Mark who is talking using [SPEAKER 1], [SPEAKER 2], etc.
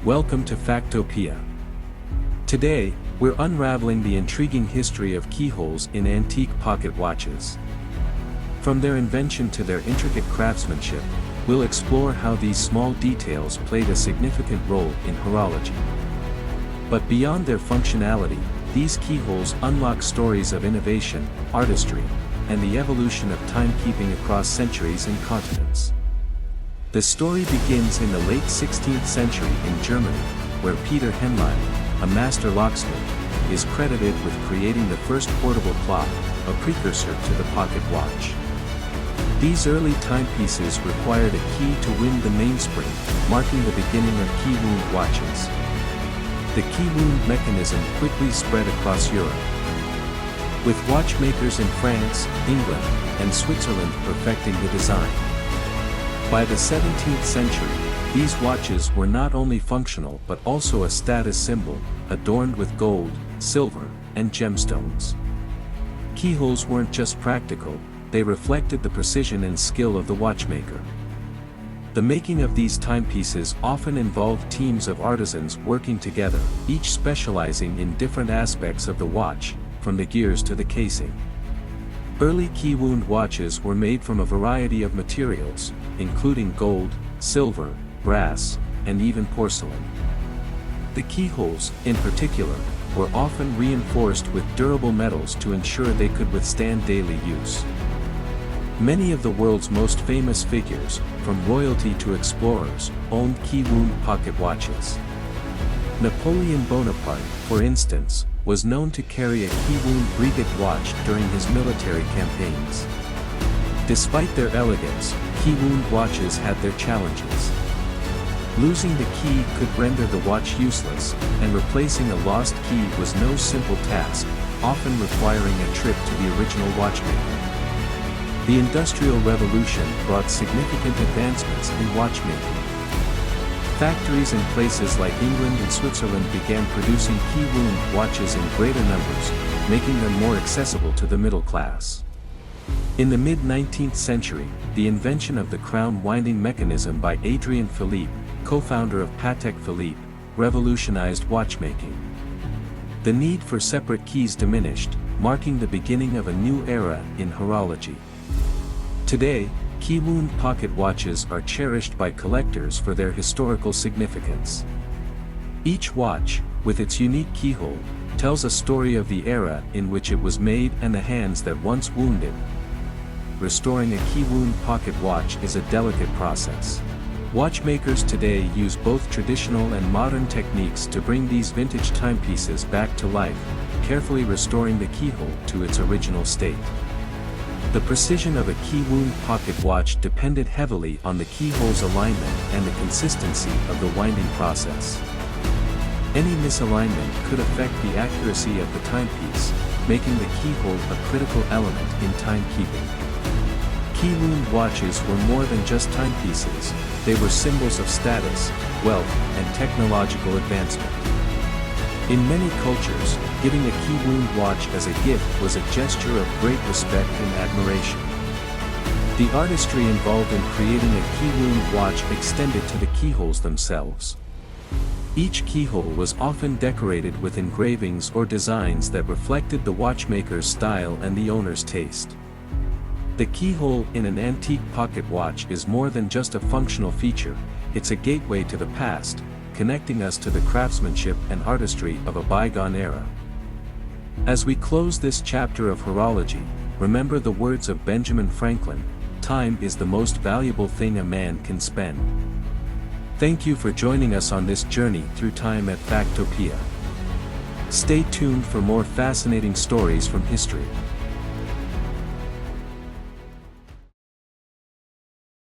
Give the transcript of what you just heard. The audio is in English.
[SPEAKER 1] Welcome to Factopia. Today, we're unraveling the intriguing history of keyholes in antique pocket watches. From their invention to their intricate craftsmanship, we'll explore how these small details played a significant role in horology. But beyond their functionality, these keyholes unlock stories of innovation, artistry, and the evolution of timekeeping across centuries and continents. The story begins in the late 16th century in Germany, where Peter Henlein, a master locksmith, is credited with creating the first portable clock, a precursor to the pocket watch. These early timepieces required a key to win the mainspring, marking the beginning of key wound watches. The key wound mechanism quickly spread across Europe, with watchmakers in France, England, and Switzerland perfecting the design. By the 17th century, these watches were not only functional but also a status symbol, adorned with gold, silver, and gemstones. Keyholes weren't just practical, they reflected the precision and skill of the watchmaker. The making of these timepieces often involved teams of artisans working together, each specializing in different aspects of the watch, from the gears to the casing. Early key wound watches were made from a variety of materials, including gold, silver, brass, and even porcelain. The keyholes, in particular, were often reinforced with durable metals to ensure they could withstand daily use. Many of the world's most famous figures, from royalty to explorers, owned key wound pocket watches. Napoleon Bonaparte, for instance, was known to carry a key wound brigade watch during his military campaigns. Despite their elegance, key wound watches had their challenges. Losing the key could render the watch useless, and replacing a lost key was no simple task, often requiring a trip to the original watchmaker. The Industrial Revolution brought significant advancements in watchmaking. Factories in places like England and Switzerland began producing key wound watches in greater numbers, making them more accessible to the middle class. In the mid-19th century, the invention of the crown winding mechanism by Adrien Philippe, co-founder of Patek Philippe, revolutionized watchmaking. The need for separate keys diminished, marking the beginning of a new era in horology. Today, key wound pocket watches are cherished by collectors for their historical significance. Each watch, with its unique keyhole, tells a story of the era in which it was made and the hands that once wounded. Restoring a key wound pocket watch is a delicate process. Watchmakers today use both traditional and modern techniques to bring these vintage timepieces back to life, carefully restoring the keyhole to its original state. The precision of a key wound pocket watch depended heavily on the keyhole's alignment and the consistency of the winding process. Any misalignment could affect the accuracy of the timepiece, making the keyhole a critical element in timekeeping. Key wound watches were more than just timepieces, they were symbols of status, wealth, and technological advancement. In many cultures, giving a key wound watch as a gift was a gesture of great respect and admiration. The artistry involved in creating a key wound watch extended to the keyholes themselves. Each keyhole was often decorated with engravings or designs that reflected the watchmaker's style and the owner's taste. The keyhole in an antique pocket watch is more than just a functional feature, it's a gateway to the past, connecting us to the craftsmanship and artistry of a bygone era. As we close this chapter of horology, remember the words of Benjamin Franklin, "Time is the most valuable thing a man can spend." Thank you for joining us on this journey through time at Factopia. Stay tuned for more fascinating stories from history.